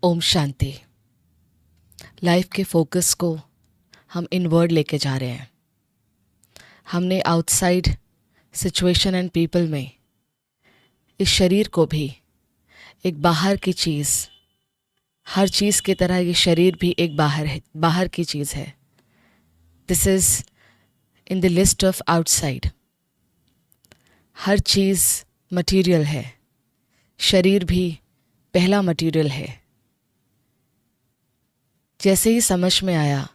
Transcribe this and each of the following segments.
Om Shanti. Life के focus को हम इनवर्ड लेके जा रहे हैं। हमने आउटसाइड सिचुएशन एंड पीपल में इस शरीर को भी एक बाहर की चीज़, हर चीज़ की तरह ये शरीर भी एक बाहर की चीज़ है। This is in the list of outside. Her cheese material है, शरीर भी पहला मटेरियल है। जैसे ही समझ में आया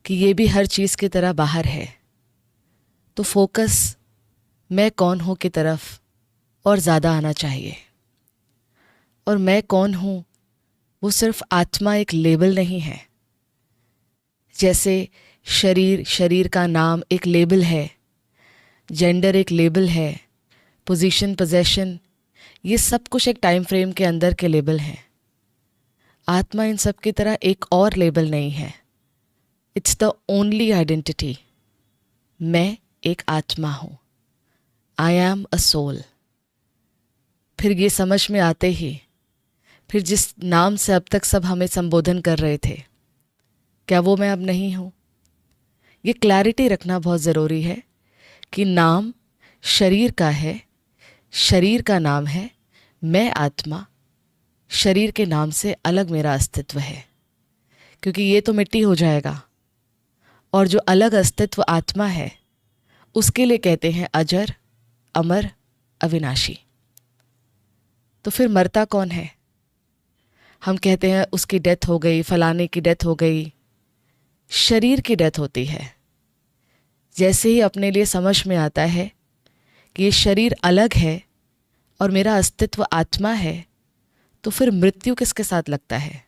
कि ये भी हर चीज़ की तरह बाहर है, तो फोकस मैं कौन हूँ की तरफ और ज़्यादा आना चाहिए। और मैं कौन हूँ वो सिर्फ आत्मा एक लेबल नहीं है। जैसे शरीर का नाम एक लेबल है, जेंडर एक लेबल है, पोजीशन, पोजेशन, ये सब कुछ एक टाइम फ्रेम के अंदर के लेबल हैं। आत्मा इन सब की तरह एक और लेबल नहीं है। It's the only identity. मैं एक आत्मा हूँ। I am a soul. फिर ये समझ में आते ही फिर जिस नाम से अब तक सब हमें संबोधन कर रहे थे, क्या वो मैं अब नहीं हूँ? ये क्लैरिटी रखना बहुत ज़रूरी है कि नाम शरीर का है, शरीर का नाम है मैं आत्मा। शरीर के नाम से अलग मेरा अस्तित्व है, क्योंकि ये तो मिट्टी हो जाएगा। और जो अलग अस्तित्व आत्मा है उसके लिए कहते हैं अजर, अमर, अविनाशी। तो फिर मरता कौन है? हम कहते हैं उसकी डेथ हो गई, फलाने की डेथ हो गई। शरीर की डेथ होती है। जैसे ही अपने लिए समझ में आता है कि ये शरीर अलग है और मेरा अस्तित्व आत्मा है, तो फिर मृत्यु किसके साथ लगता है?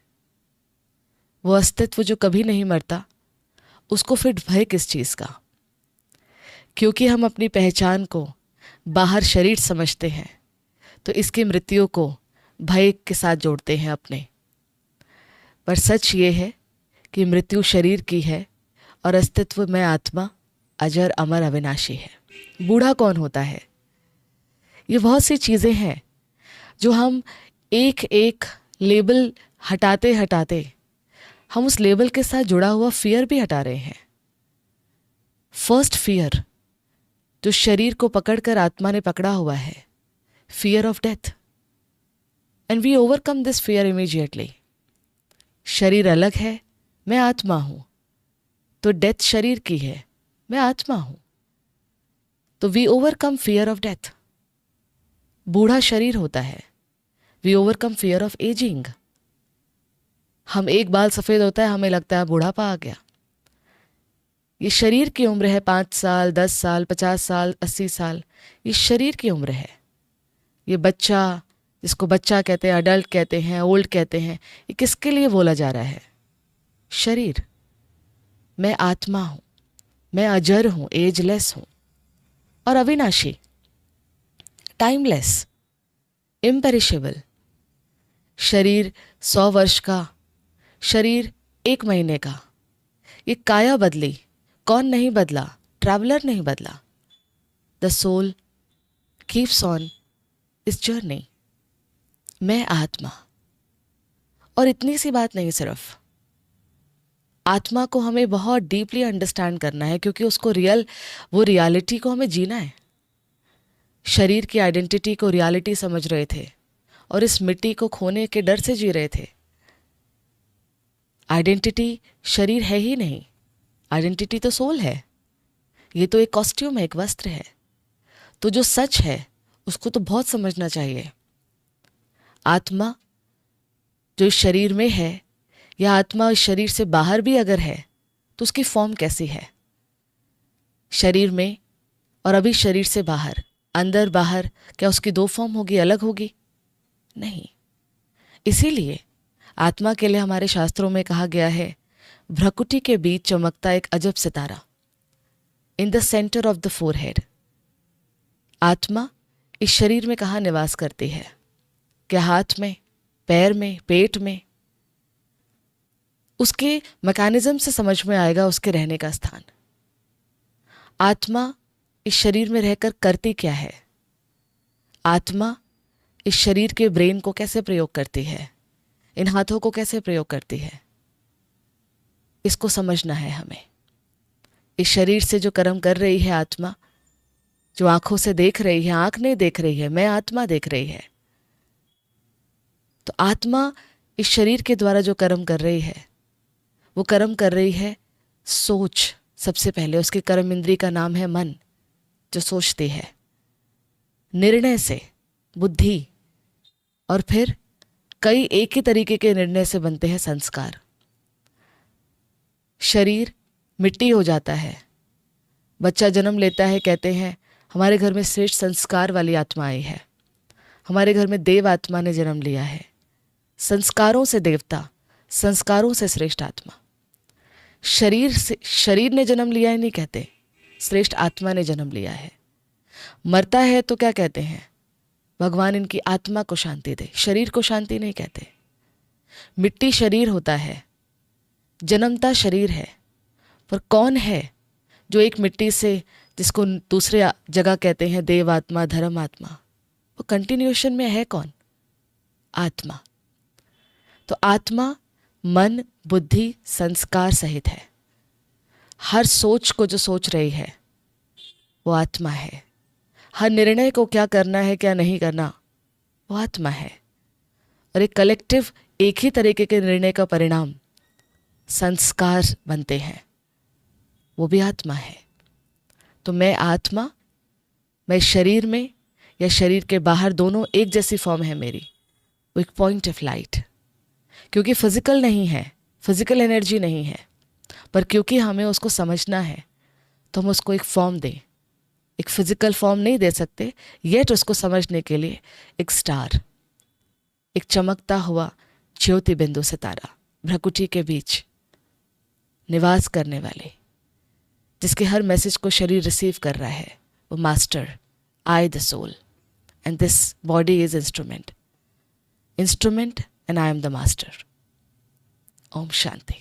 वो अस्तित्व जो कभी नहीं मरता, उसको फिर भय किस चीज़ का? क्योंकि हम अपनी पहचान को बाहर शरीर समझते हैं, तो इसकी मृत्यु को भय के साथ जोड़ते हैं अपने। पर सच ये है कि मृत्यु शरीर की है और अस्तित्व में आत्मा अजर, अमर, अविनाशी है। बूढ़ा कौन होता है? ये बहुत सी चीज़ें हैं जो हम एक एक लेबल हटाते हटाते हम उस लेबल के साथ जुड़ा हुआ फियर भी हटा रहे हैं। फर्स्ट फियर जो शरीर को पकड़कर आत्मा ने पकड़ा हुआ है, fear of death. And we overcome this fear immediately. शरीर अलग है, मैं आत्मा हूं, तो डेथ शरीर की है, मैं आत्मा हूं, तो we overcome fear of death. बूढ़ा शरीर होता है, we overcome fear of ageing. हम एक बाल सफ़ेद होता है, हमें लगता है बुढ़ापा आ गया। ये शरीर की उम्र है 5 साल, 10 साल, 50 साल, 80 साल। ये शरीर की उम्र है। ये बच्चा, जिसको बच्चा कहते हैं, अडल्ट कहते हैं, ओल्ड कहते हैं, ये किसके लिए बोला जा रहा है? शरीर। मैं आत्मा हूँ, मैं अजर हूँ, एजलेस हूँ और अविनाशी, टाइमलेस, इम्पेरिशेबल। शरीर 100 वर्ष का, शरीर 1 महीने का। ये काया बदली, कौन नहीं बदला? ट्रैवलर नहीं बदला। द सोल कीप्स ऑन इस जर्नी। मैं आत्मा। और इतनी सी बात नहीं, सिर्फ आत्मा को हमें बहुत डीपली अंडरस्टैंड करना है, क्योंकि उसको वो रियलिटी को हमें जीना है। शरीर की आइडेंटिटी को रियलिटी समझ रहे थे और इस मिट्टी को खोने के डर से जी रहे थे। आइडेंटिटी शरीर है ही नहीं, आइडेंटिटी तो सोल है। ये तो एक कॉस्ट्यूम है, एक वस्त्र है। तो जो सच है उसको तो बहुत समझना चाहिए। आत्मा जो इस शरीर में है, या आत्मा इस शरीर से बाहर भी अगर है, तो उसकी फॉर्म कैसी है? शरीर में और अभी शरीर से बाहर, अंदर बाहर, क्या उसकी 2 फॉर्म होगी, अलग होगी? नहीं। इसीलिए आत्मा के लिए हमारे शास्त्रों में कहा गया है, भ्रकुटी के बीच चमकता एक अजब सितारा, in the centre of the forehead. आत्मा इस शरीर में कहाँ निवास करती है? क्या हाथ में, पैर में, पेट में? उसके मैकेनिज्म से समझ में आएगा उसके रहने का स्थान। आत्मा इस शरीर में रहकर करती क्या है? आत्मा इस शरीर के ब्रेन को कैसे प्रयोग करती है? इन हाथों को कैसे प्रयोग करती है, इसको समझना है हमें। इस शरीर से जो कर्म कर रही है आत्मा, जो आंखों से देख रही है, आंख नहीं देख रही है, मैं आत्मा देख रही है। तो आत्मा इस शरीर के द्वारा जो कर्म कर रही है, वो कर्म कर रही है सोच। सबसे पहले उसके कर्म इंद्री का नाम है मन, जो सोचती है निर्णय से, बुद्धि, और फिर कई एक ही तरीके के निर्णय से बनते हैं संस्कार। शरीर मिट्टी हो जाता है, बच्चा जन्म लेता है, कहते हैं हमारे घर में श्रेष्ठ संस्कार वाली आत्मा आई है, हमारे घर में देव आत्मा ने जन्म लिया है। संस्कारों से देवता, संस्कारों से श्रेष्ठ आत्मा। शरीर ने जन्म लिया है नहीं कहते, श्रेष्ठ आत्मा ने जन्म लिया है। मरता है तो क्या कहते हैं, भगवान इनकी आत्मा को शांति दे, शरीर को शांति नहीं कहते। मिट्टी शरीर होता है, जन्मता शरीर है, पर कौन है जो एक मिट्टी से, जिसको दूसरे जगह कहते हैं देव आत्मा, धर्म आत्मा, वो कंटिन्यूएशन में है कौन, आत्मा। तो आत्मा मन, बुद्धि, संस्कार सहित है। हर सोच को जो सोच रही है वो आत्मा है। हर निर्णय को क्या करना है क्या नहीं करना, वो आत्मा है। और एक कलेक्टिव एक ही तरीके के निर्णय का परिणाम संस्कार बनते हैं, वो भी आत्मा है। तो मैं आत्मा, मैं शरीर में या शरीर के बाहर, दोनों एक जैसी फॉर्म है मेरी, वो एक पॉइंट ऑफ लाइट। क्योंकि फिजिकल नहीं है, फिजिकल एनर्जी नहीं है, पर क्योंकि हमें उसको समझना है तो हम उसको एक फॉर्म दें। एक फिजिकल फॉर्म नहीं दे सकते, येट उसको समझने के लिए एक स्टार, एक चमकता हुआ ज्योति बिंदु सितारा भ्रकुटी के बीच निवास करने वाले, जिसके हर मैसेज को शरीर रिसीव कर रहा है, वो master, I the soul, and this body is instrument and I am the master. ओम शांति।